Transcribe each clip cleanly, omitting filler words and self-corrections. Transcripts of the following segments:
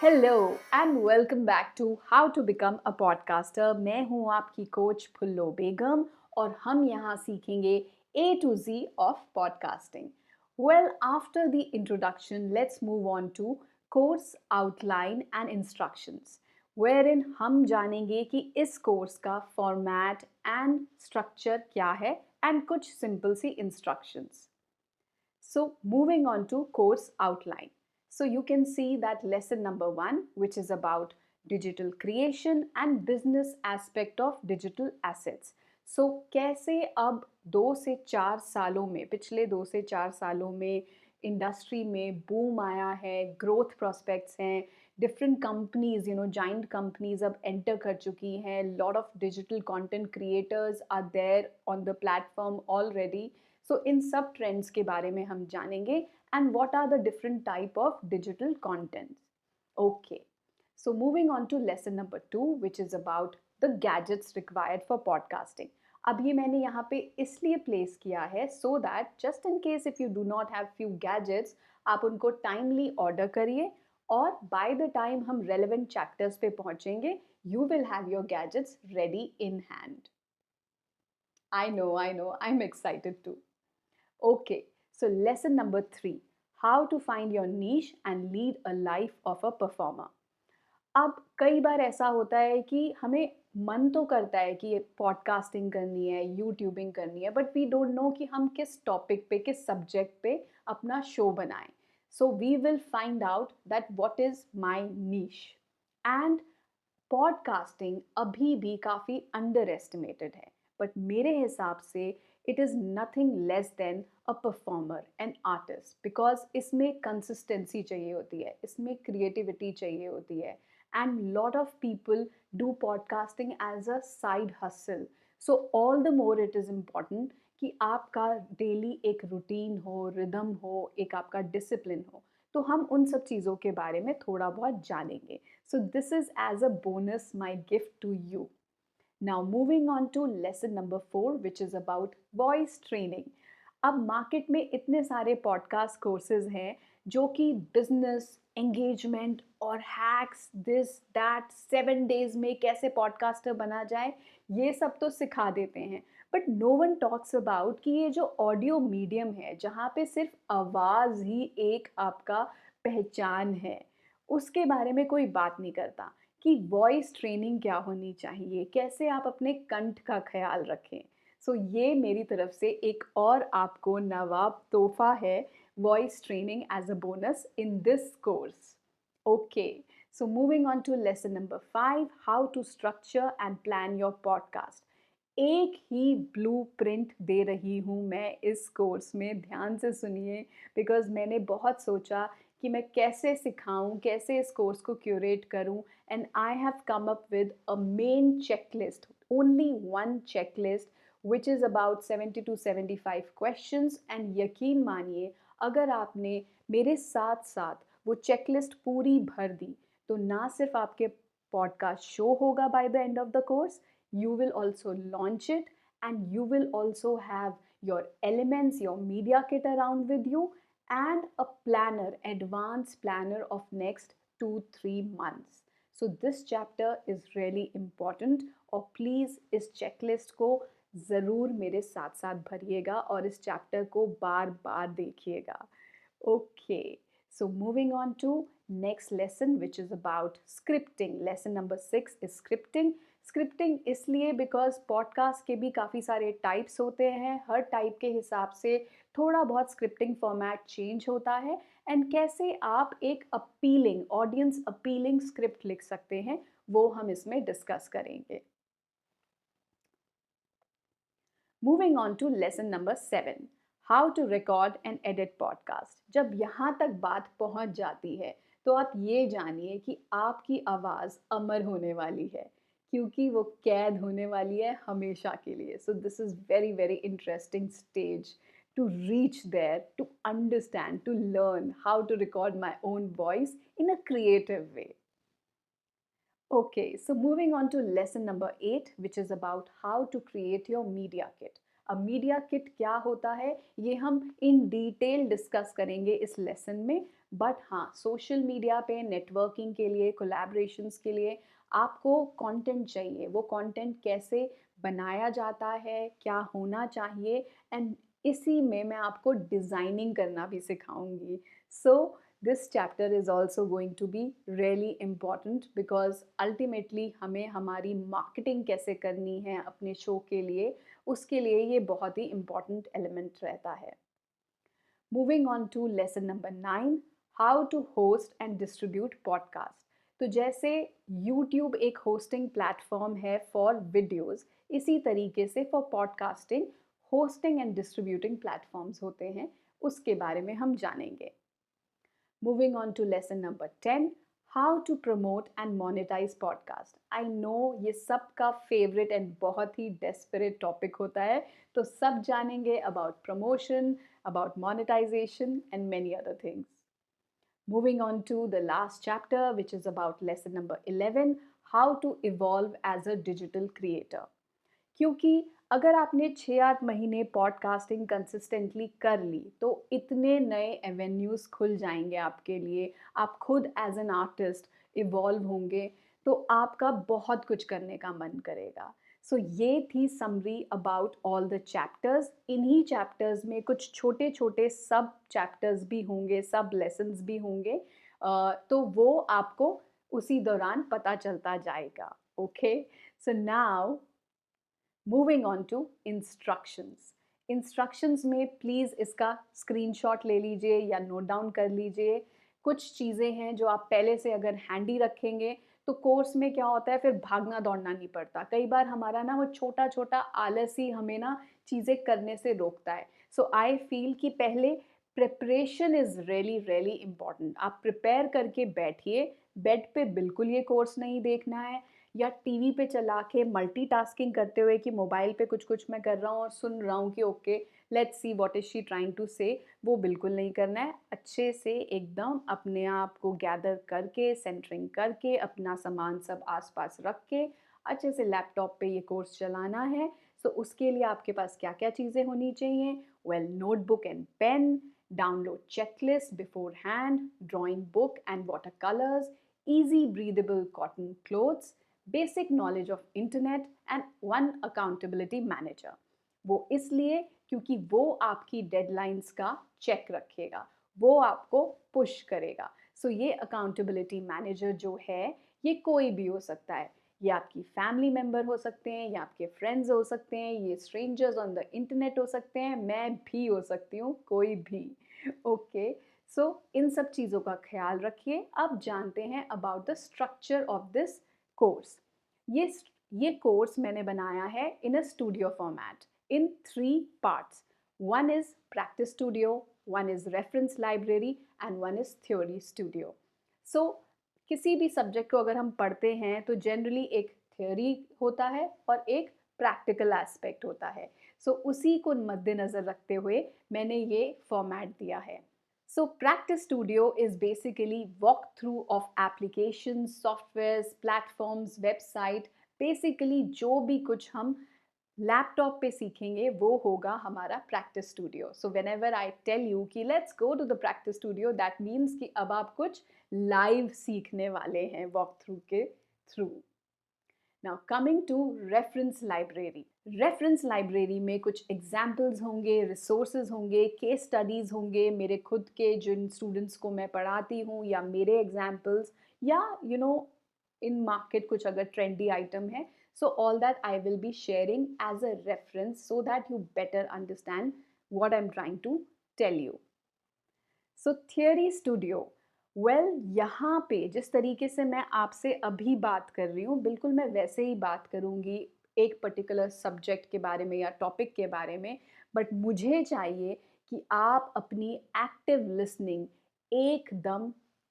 Hello and welcome back to how to become a podcaster. मैं हूं आपकी coach फुल्लो बेगम और हम यहां सीखेंगे A to Z of podcasting. Well, after the introduction, let's move on to course outline and instructions, wherein हम जानेंगे कि इस कोर्स का फॉर्मेट एंड स्ट्रक्चर क्या है एंड कुछ सिंपल सी instructions. So, moving on to course outline. So, you can see that lesson number 1, which is about digital creation and business aspect of digital assets. So, कैसे अब 2 से 4 सालों में, पिछले 2 से 4 सालों में इंडस्ट्री में बूम आया है, ग्रोथ प्रॉस्पेक्ट्स हैं, डिफरेंट कंपनीज जाइंट कंपनीज अब एंटर कर चुकी हैं, lot of digital content creators are there on the platform already. So इन सब ट्रेंड्स के बारे में हम जानेंगे and what are the different type of digital contents. Okay, so moving on to lesson number 2 which is about the gadgets required for podcasting. अब ये मैंने यहाँ पे इसलिए प्लेस किया है so that just in case if you do not have few gadgets, आप उनको टाइमली ऑर्डर करिए और बाय द टाइम हम रेलेवेंट चैप्टर्स पे पहुँचेंगे you will have your gadgets ready in hand. I know, I'm excited too. Okay, so lesson number 3, how to find your niche and lead a life of a performer. अब कई बार ऐसा होता है कि हमें मन तो करता है कि ये पॉडकास्टिंग करनी है, यूट्यूबिंग करनी है, बट वी डोंट नो कि हम किस टॉपिक पे, किस सब्जेक्ट पे अपना शो बनाएं. So we will find out that what is my niche. And podcasting अभी भी काफ़ी अंडर एस्टिमेटेड है, बट मेरे हिसाब से it is nothing less than a performer and artist, because इसमें कंसिस्टेंसी चाहिए होती है, इसमें क्रिएटिविटी चाहिए होती है. And lot of people do podcasting as a side hustle. So all the more it is important कि आपका डेली एक रूटीन हो, रिदम हो, एक आपका डिसिप्लिन हो. तो हम उन सब चीज़ों के बारे में थोड़ा बहुत जानेंगे. So this is as a bonus my gift to you. Now moving on to lesson number 4, which is about voice training. अब मार्केट में इतने सारे पॉडकास्ट कोर्सेज हैं जो कि बिजनेस एंगेजमेंट और हैक्स दिस दैट 7 डेज में कैसे पॉडकास्टर बना जाए ये सब तो सिखा देते हैं. But no one talks about कि ये जो ऑडियो मीडियम है जहाँ पे सिर्फ आवाज़ ही एक आपका पहचान है, उसके बारे में कोई बात नहीं करता कि वॉइस ट्रेनिंग क्या होनी चाहिए, कैसे आप अपने कंठ का ख्याल रखें. सो ये मेरी तरफ से एक और आपको नवाब तोहफा है, voice training as a bonus in this course. Okay, so moving on to lesson number 5, how to structure and plan your podcast. एक ही ब्लूप्रिंट दे रही हूँ मैं इस कोर्स में, ध्यान से सुनिए, बिकॉज़ मैंने बहुत सोचा कि मैं कैसे सिखाऊं, कैसे इस कोर्स को क्यूरेट करूं, and I have come up with a main checklist, only one checklist which is about 70 to 75 questions. And यकीन मानिए अगर आपने मेरे साथ साथ वो चेकलिस्ट पूरी भर दी तो ना सिर्फ आपके पॉडकास्ट शो होगा by the end of the course, you will also launch it, and you will also have your elements, your media kit around with you, and a planner, advanced planner of next 2-3 months. So this chapter is really important और please इस checklist को ज़रूर मेरे साथ साथ भरिएगा और इस chapter को बार बार देखिएगा. Okay, so moving on to next lesson which is about scripting. Lesson number 6 is scripting. Scripting इसलिए बिकॉज पॉडकास्ट के भी काफ़ी सारे टाइप्स होते हैं, हर टाइप के हिसाब से थोड़ा बहुत स्क्रिप्टिंग फॉर्मेट चेंज होता है, एंड कैसे आप एक अपीलिंग ऑडियंस अपीलिंग स्क्रिप्ट लिख सकते हैं वो हम इसमें डिस्कस करेंगे. Moving on to lesson number 7, how to record and edit podcast. जब यहाँ तक बात पहुँच जाती है तो आप ये जानिए कि आपकी आवाज़ अमर होने वाली है, क्योंकि वो कैद होने वाली है हमेशा के लिए. So this is very very interesting stage to reach there, to understand, to learn how to record my own voice in a creative way. Okay, so moving on to lesson number 8, which is about how to create your media kit. अब media kit क्या होता है ये हम in detail discuss करेंगे इस lesson में, but हाँ, सोशल मीडिया पे नेटवर्किंग के लिए, कोलैबोरेशंस के लिए आपको कंटेंट चाहिए। वो कंटेंट कैसे बनाया जाता है, क्या होना चाहिए, एंड इसी में मैं आपको डिज़ाइनिंग करना भी सिखाऊंगी। सो this chapter is also going to be really important because ultimately हमें हमारी मार्केटिंग कैसे करनी है अपने शो के लिए, उसके लिए ये बहुत ही important element रहता है। Moving on to lesson number 9, how to host and distribute podcast। तो जैसे YouTube एक hosting platform है for videos, इसी तरीके से for podcasting hosting and distributing platforms होते हैं, उसके बारे में हम जानेंगे। Moving on to lesson number 10, how to promote and monetize podcast। I know ये सबका favorite and बहुत ही desperate topic होता है, तो सब जानेंगे about promotion, about monetization and many other things। Moving on to the last chapter, which is about lesson number 11, how to evolve as a digital creator। क्योंकि अगर आपने 6-8 महीने पॉडकास्टिंग कंसिस्टेंटली कर ली तो इतने नए एवेन्यूज़ खुल जाएंगे आपके लिए, आप खुद एज एन आर्टिस्ट इवॉल्व होंगे, तो आपका बहुत कुछ करने का मन करेगा। सो ये थी summary about all the chapters. इन्हीं चैप्टर्स में कुछ छोटे छोटे सब चैप्टर्स भी होंगे, सब लेसन्स भी होंगे, तो वो आपको उसी दौरान पता चलता जाएगा। Okay, so now moving on to instructions. Instructions में प्लीज़ इसका स्क्रीनशॉट ले लीजिए या नोट डाउन कर लीजिए। कुछ चीज़ें हैं जो आप पहले से अगर हैंडी रखेंगे तो कोर्स में क्या होता है, फिर भागना दौड़ना नहीं पड़ता। कई बार हमारा ना वो छोटा छोटा आलस ही हमें ना चीज़ें करने से रोकता है। सो आई फील कि पहले preparation is really really important. आप प्रिपेयर करके बैठिए, बेड पे बिल्कुल ये कोर्स नहीं देखना है या टीवी पे चला के मल्टीटास्किंग करते हुए कि मोबाइल पे कुछ कुछ मैं कर रहा हूँ और सुन रहा हूँ कि okay let's see what is she trying to say, वो बिल्कुल नहीं करना है। अच्छे से एकदम अपने आप को गैदर करके, सेंटरिंग करके, अपना सामान सब आसपास रख के अच्छे से लैपटॉप पे ये कोर्स चलाना है। सो उसके लिए आपके पास क्या क्या चीज़ें होनी चाहिए? Well, notebook and pen, download checklist beforehand, drawing book and water colours, easy breathable cotton clothes, basic knowledge of internet and one accountability manager. वो इसलिए क्योंकि वो आपकी डेडलाइंस का चेक रखेगा, वो आपको पुश करेगा। सो ये अकाउंटेबिलिटी मैनेजर जो है ये कोई भी हो सकता है। ये आपकी फैमिली मेम्बर हो सकते हैं, या आपके फ्रेंड्स हो सकते हैं, ये स्ट्रेंजर्स ऑन द इंटरनेट हो सकते हैं, मैं भी हो सकती हूँ, कोई भी। ओके, सो इन सब चीज़ों का ख्याल रखिए। अब जानते हैं about the structure of this course. ये ये कोर्स मैंने बनाया है in a studio format in 3 parts. One is practice studio, one is reference library and one is theory studio. So किसी भी सब्जेक्ट को अगर हम पढ़ते हैं तो जनरली एक थ्योरी होता है और एक प्रैक्टिकल एस्पेक्ट होता है। सो उसी को मद्देनज़र रखते हुए मैंने ये फॉर्मेट दिया है। So Practice Studio is basically walkthrough of applications, softwares, platforms, website, basically जो भी कुछ हम लैपटॉप पे सीखेंगे वो होगा हमारा practice studio. So whenever I tell you कि let's go to the practice studio, that means कि अब आप कुछ लाइव सीखने वाले हैं वॉक थ्रू के through. Now coming to reference library. Reference library में कुछ एग्जाम्पल्स होंगे, रिसोर्सेज होंगे, केस स्टडीज़ होंगे, मेरे खुद के जिन स्टूडेंट्स को मैं पढ़ाती हूँ या मेरे एग्जाम्पल्स, या यू नो इन मार्केट कुछ अगर ट्रेंडी आइटम है। So all that I will be sharing as a reference so that you better understand what I am trying to tell you. So theory studio, well यहाँ पे जिस तरीके से मैं आपसे अभी बात कर रही हूँ बिल्कुल मैं वैसे ही बात करूँगी एक पर्टिकुलर सब्जेक्ट के बारे में या टॉपिक के बारे में, बट मुझे चाहिए कि आप अपनी एक्टिव लिसनिंग एकदम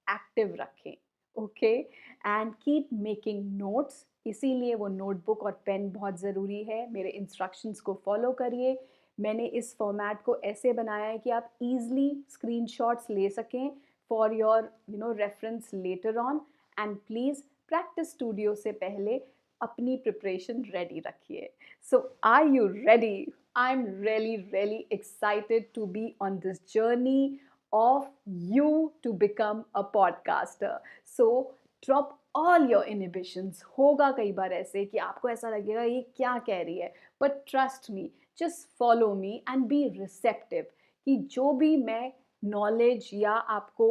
एक्टिव रखें। Okay, and keep making notes. इसीलिए वो नोटबुक और पेन बहुत ज़रूरी है। मेरे इंस्ट्रक्शंस को फॉलो करिए। मैंने इस फॉर्मेट को ऐसे बनाया है कि आप ईज़िली स्क्रीनशॉट्स ले सकें for your reference later on. And please practice studio से पहले अपनी प्रिपरेशन रेडी रखिए। So are you ready? I'm really excited to be on this journey of you to become a podcaster. So drop all your inhibitions. होगा कई बार ऐसे कि आपको ऐसा लगेगा ये क्या कह रही है, but trust me, just follow me and be receptive कि जो भी मैं knowledge या आपको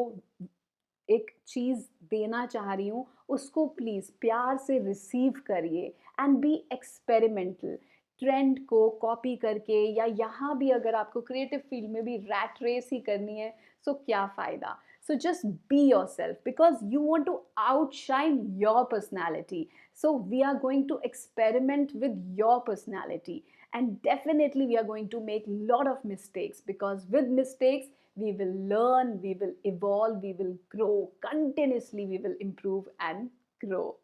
एक चीज़ देना चाह रही हूँ उसको प्लीज़ प्यार से रिसीव करिए एंड बी एक्सपेरिमेंटल। ट्रेंड को कॉपी करके या यहाँ भी अगर आपको क्रिएटिव फील्ड में भी रैट रेस ही करनी है सो क्या फ़ायदा। So just be yourself because you want to outshine your personality. So we are going to experiment with your personality and definitely we are going to make a lot of mistakes because with mistakes we will learn, we will evolve, we will grow continuously, we will improve and grow.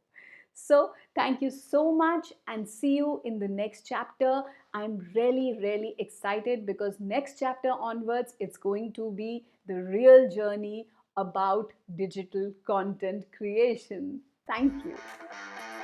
So, thank you so much and see you in the next chapter. I'm really excited because next chapter onwards, it's going to be the real journey about digital content creation. Thank you.